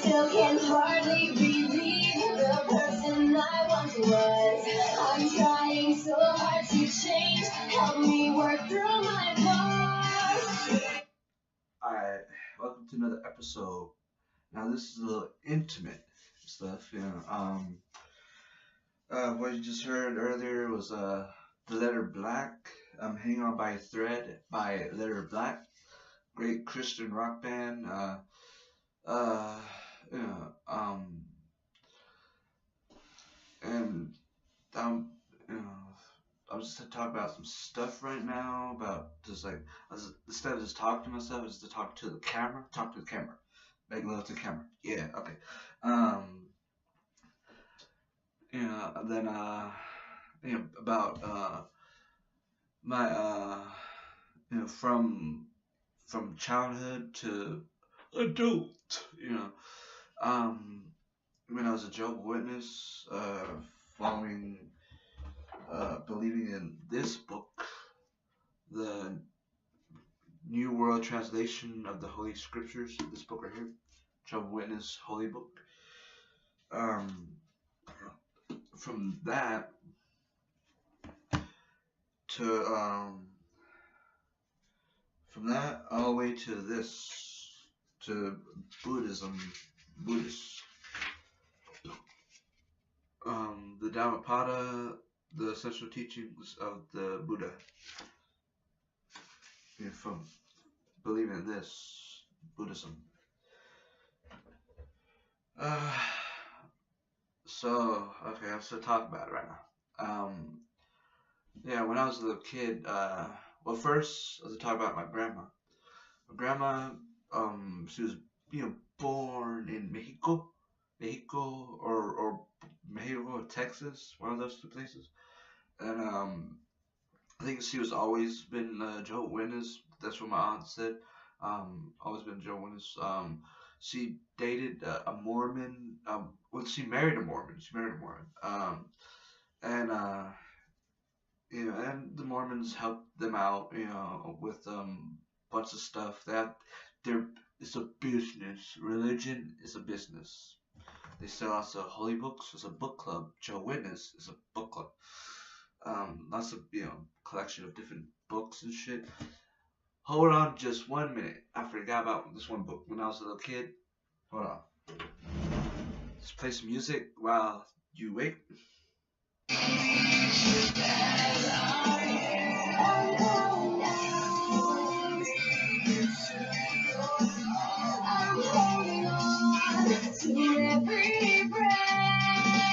still can hardly believe the person I once was. I'm trying so hard to change. Help me work through my past. Alright, welcome to another episode. Now this is a little intimate stuff, you know. What you just heard earlier was The Letter Black. Hang On by a Thread by Letter Black. Great Christian rock band. Uh, you know, and you know, I'm just to talk about some stuff right now about just like instead of just talking to myself, just to talk to the camera. Talk to the camera. Make love to the camera. Yeah. Okay. You know, and then you know about my you know from childhood to adult. You know, when I was a Jehovah Witness, following believing in this book, the New World Translation of the Holy Scriptures, this book right here, Jehovah Witness Holy Book. From that to from that all the way to this, to Buddhism, Buddhist. The Dhammapada, the essential teachings of the Buddha. You know, from believing in this, Buddhism. So, okay, let's talk about it right now. Yeah, when I was a little kid, well, first, let's talk about my grandma. My grandma, she was, you know, born in Mexico, or Mexico, Texas, one of those two places. And, I think she was always been Jehovah's Witness. That's what my aunt said. Always been Jehovah's Witness. She dated a Mormon. Well, she married a Mormon. And you know, and the Mormons helped them out, you know, with bunch of stuff. It's a business. Religion is a business. They sell lots of holy books. It's a book club. Jehovah's Witness is a book club. Lots of, you know, collection of different books and shit. Hold on just 1 minute. I forgot about this one book when I was a little kid. Hold on. Let's play some music while you wait. Every breath,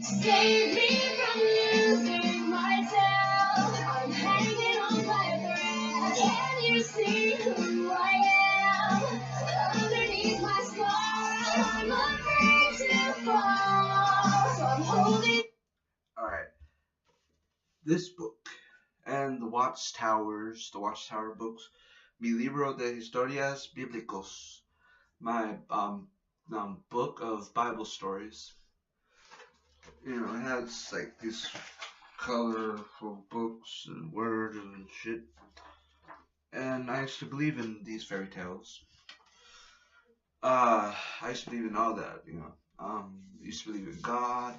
save me from losing myself. I'm hanging on by a thread. Can you see who I am? Underneath my scars, I'm afraid to fall, so I'm holding. Alright. This book and the Watchtower books, Mi Libro de Historias Bíblicos, my book of Bible stories. You know, it has like these colorful books and words and shit. And I used to believe in these fairy tales. I used to believe in all that, you know. Used to believe in God.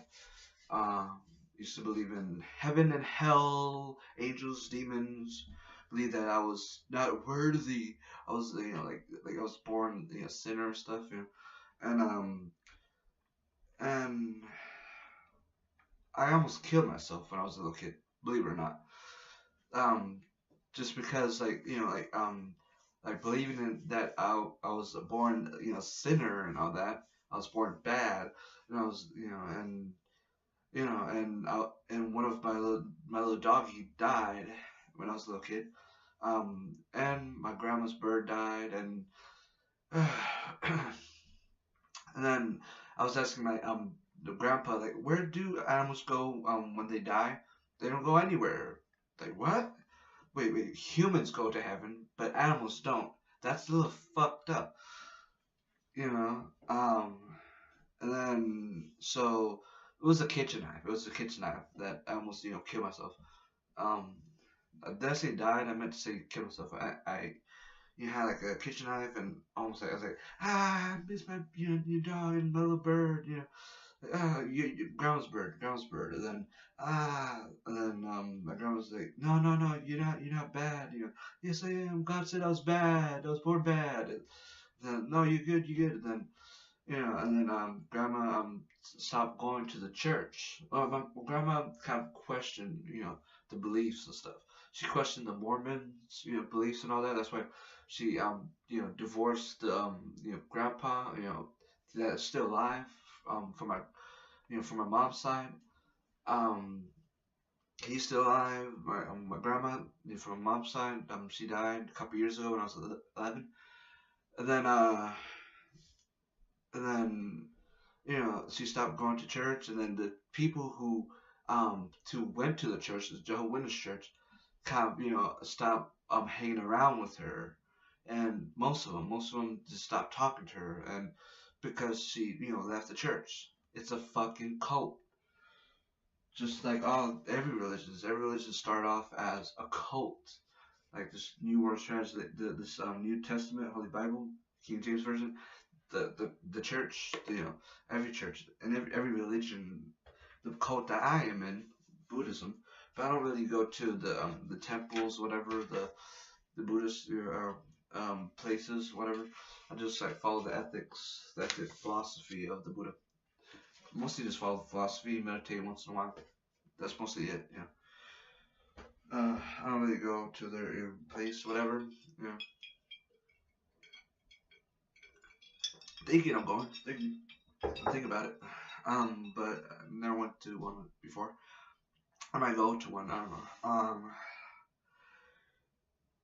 Used to believe in heaven and hell, angels, demons. Believe that I was not worthy. I was, you know, like I was born, you know, sinner and stuff, you know. And I almost killed myself when I was a little kid, believe it or not. Just because, like, you know, like believing in that I was born, you know, sinner and all that. I was born bad, and I was, you know, and you know, and one of my little doggy died when I was a little kid. And my grandma's bird died, and and then I was asking my the grandpa, like, where do animals go when they die? They don't go anywhere. Like, what? Wait, humans go to heaven, but animals don't. That's a little fucked up, you know. And then so it was a kitchen knife. It was a kitchen knife that I almost, you know, killed myself. Did I say died? I meant to say kill myself. he had like a kitchen knife, and almost like I was like, I miss my your dog and my little bird, grandma's bird, and then my grandma was like, no, you're not bad, yes I am. God said I was bad, I was born bad. And then no, you're good. And then grandma stopped going to the church. My grandma kind of questioned, the beliefs and stuff. She questioned the Mormons, beliefs and all that. That's why she divorced grandpa, that's still alive, from my mom's side. Um, he's still alive. My grandma, from my mom's side, she died a couple years ago when I was 11. And then and then she stopped going to church, and then the people who went to the church, the Jehovah Witness church, kind of stopped hanging around with her, and most of them just stopped talking to her, and because she left the church. It's a fucking cult. Just like every religion start off as a cult. Like this New World Translate, this New Testament, Holy Bible, King James Version, the church, every church and every religion, the cult that I am in, Buddhism. But I don't really go to the temples, whatever, the Buddhist places, whatever. I just like follow the ethic philosophy of the Buddha. Mostly just follow the philosophy, meditate once in a while. That's mostly it. I don't really go to their place, whatever. Yeah. Thinking I'm going. Think about it. But I never went to one before. I might go to one. I don't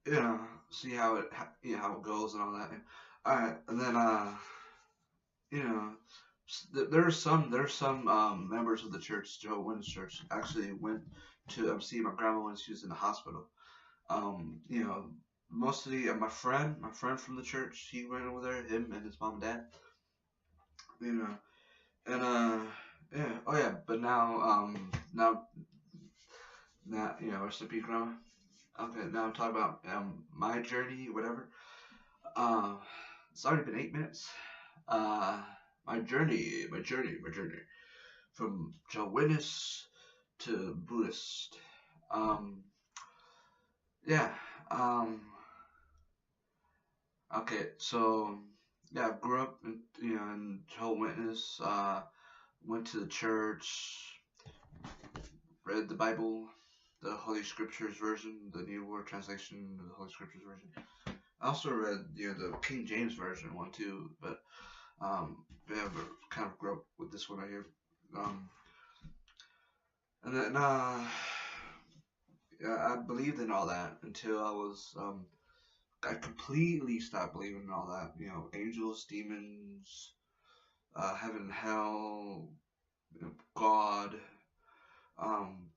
know. See how it goes and all that. Alright, and then you know, there's some members of the church, Jehovah Witness Church, actually went to see my grandma when she was in the hospital. You know, mostly my friend from the church, he went over there, him and his mom and dad. You know, and yeah, oh yeah, but now rest in peace, grandma. Okay, now I'm talking about my journey, whatever. Uh, it's already been 8 minutes. Uh, my journey from Jehovah's Witness to Buddhist. Um, yeah. Um, okay, so yeah, I grew up in Jehovah's Witness. Went to the church, read the Bible, the Holy Scriptures version, the New World Translation of the Holy Scriptures version. I also read the King James version one too, but yeah, but kind of grew up with this one right here. Um, and then yeah, I believed in all that until I completely stopped believing in all that. Angels, demons, heaven, hell, God.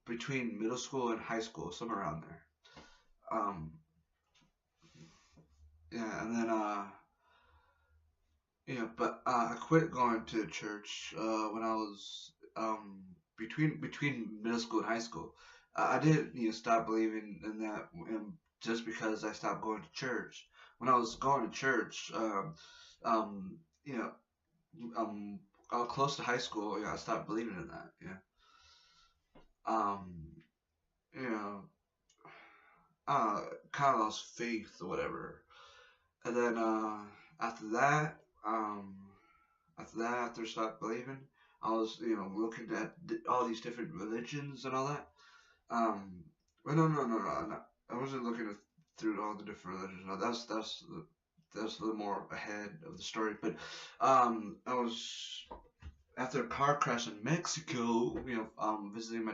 Between middle school and high school, somewhere around there. Um, yeah, and then but I quit going to church when I was between middle school and high school. I did stop believing in that just because I stopped going to church. When I was going to church, um, you know, close to high school, I stopped believing in that. Yeah. Um, you know, kind of lost faith or whatever. And then after that, um, after I stopped believing, I was looking at all these different religions and all that. Well, no. I wasn't looking through all the different religions. No, that's a little more ahead of the story. But I was after a car crash in Mexico. Visiting my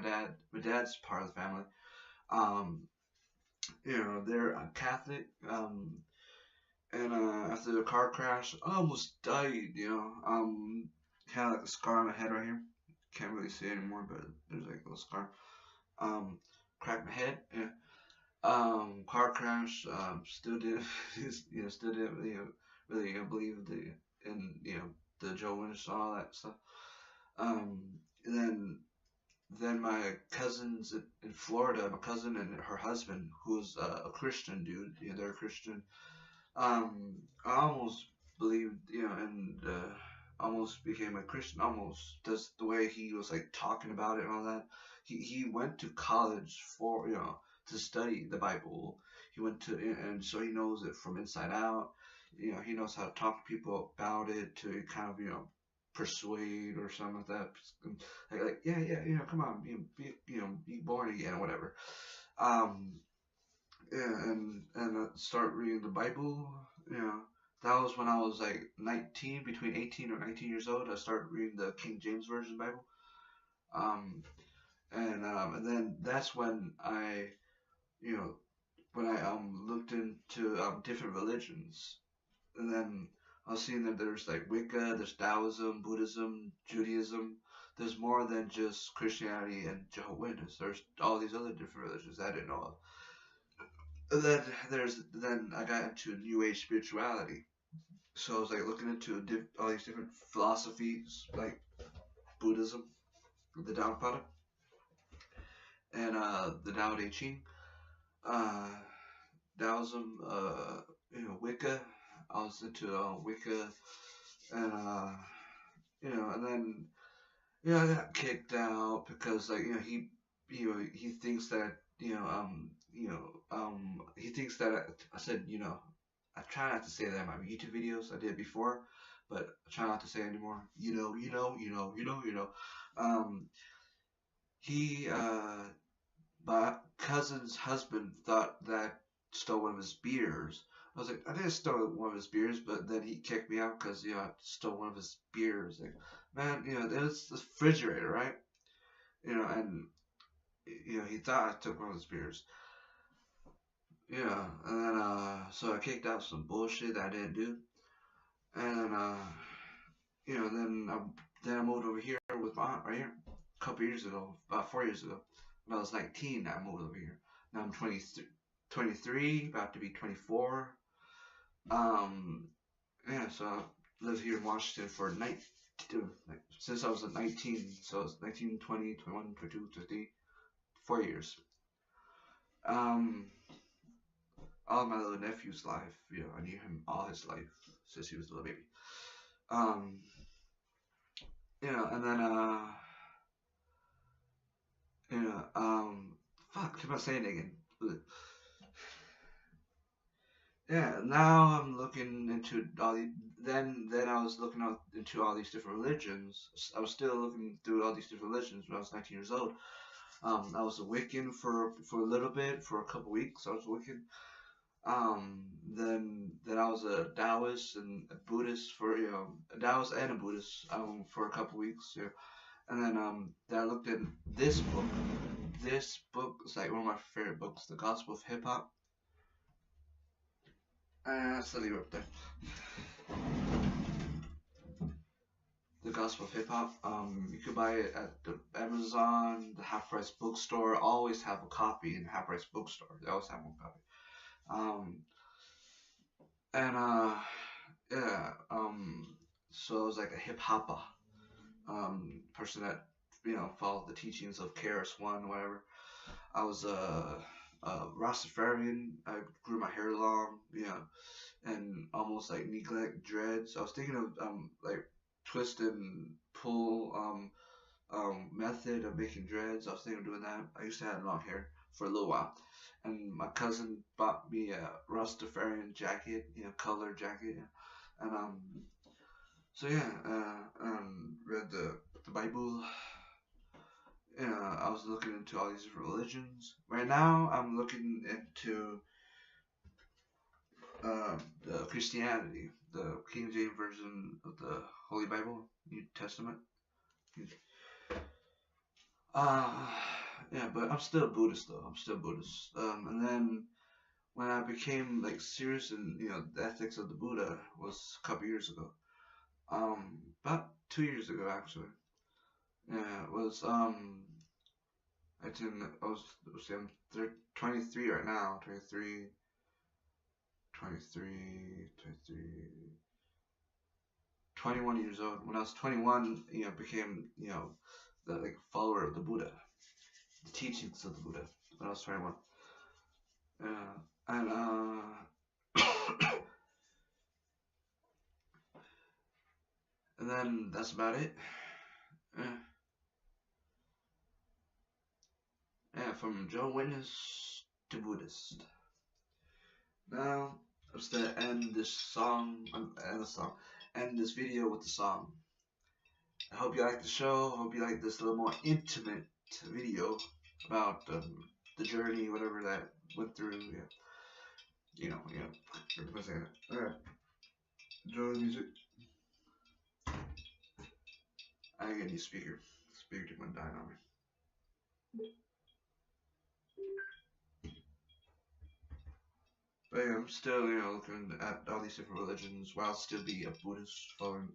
dad's part of the family. Um, they're Catholic. And after the car crash, I almost died. Had like a scar on my head right here. Can't really see it anymore, but there's like a little scar. Um, Cracked my head. Yeah. Car crash. Still did. Still didn't really believe in the Joe Witness and all that stuff. And then my cousins in Florida, my cousin and her husband, who's a Christian dude. They're a Christian. I almost believed, and almost became a Christian. Almost, just the way he was like talking about it and all that. He went to college for to study the Bible. He went to, and so he knows it from inside out. He knows how to talk to people about it to kind of persuade or something like that. Like yeah, come on, be born again or whatever. Um, yeah, and start reading the Bible. You know, that was when I was like 19, between 18 or 19 years old. I started reading the King James Version Bible. Um, and then that's when you know, I looked into different religions, and then I was seeing that there's like Wicca, there's Taoism, Buddhism, Judaism. There's more than just Christianity and Jehovah Witness. There's all these other different religions I didn't know of. Then I got into New Age spirituality. So I was like looking into all these different philosophies, like Buddhism, the Dhammapada, and the Tao Te Ching, uh, Taoism, Wicca. I was into Wicca, and and then I got kicked out because like he thinks that he thinks that I said I try not to say that in my YouTube videos. I did before, but I try not to say it anymore. Um, he my cousin's husband thought that I stole one of his beers. I was like, I didn't steal one of his beers, but then he kicked me out because I stole one of his beers. Like, man, it was the refrigerator, right? And he thought I took one of his beers. And then so I kicked out some bullshit that I didn't do, and then then I moved over here with my aunt right here a couple years ago, about 4 years ago. When I was 19, I moved over here. Now I'm 23, about to be 24. So I lived here in Washington for since I was 19, so it's 19, 20, 21, 22, 23, 4 years. All my little nephew's life, I knew him all his life since he was a little baby. And then fuck, keep on saying it again. Yeah, now I'm looking into all the. Then I was looking into all these different religions. I was still looking through all these different religions when I was 19 years old. I was a Wiccan for a little bit, for a couple weeks. I was Wiccan. Then I was a Taoist and a Buddhist for a Taoist and a Buddhist for a couple weeks. And then I looked at this book. This book is like one of my favorite books, The Gospel of Hip Hop. Let's leave it up there. The Gospel of Hip Hop. You could buy it at the Amazon, the Half Price Bookstore. Always have a copy in the Half Price Bookstore. They always have one copy. So I was like a hip hopper, person that followed the teachings of KRS-One, whatever. I was a Rastafarian. I grew my hair long, and almost like neglect dreads. I was thinking of like twist and pull method of making dreads. I was thinking of doing that. I used to have long hair for a little while, and my cousin bought me a Rastafarian jacket, color jacket, and read the Bible. I was looking into all these different religions. Right now, I'm looking into the Christianity, the King James version of the Holy Bible, New Testament. But I'm still Buddhist though. I'm still Buddhist. And then when I became like serious in the ethics of the Buddha was a couple years ago. About 2 years ago actually. Yeah, it was I'm 23 right now. 23, 21 years old. When I was 21, became the like follower of the Buddha, the teachings of the Buddha. When I was 21. And And then that's about it. Yeah, from Jehovah's Witness to Buddhist. Now, let's end this end this video with the song. I hope you like the show. I hope you like this little more intimate video about the journey, whatever that went through. Yeah, everybody saying it. Alright, enjoy the music. I get a new speaker. Speaker took one dying on me. But yeah, I'm still, looking at all these different religions while still be a Buddhist following.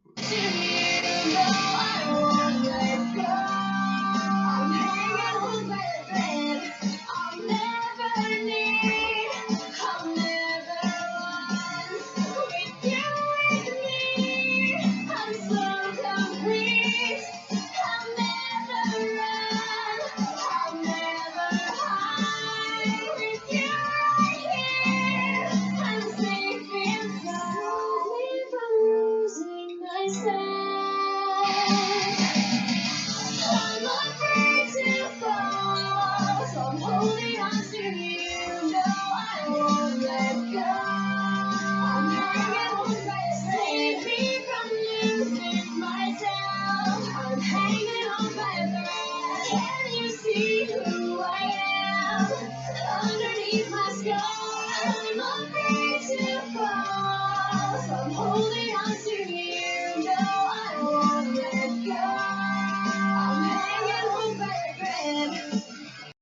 Myself.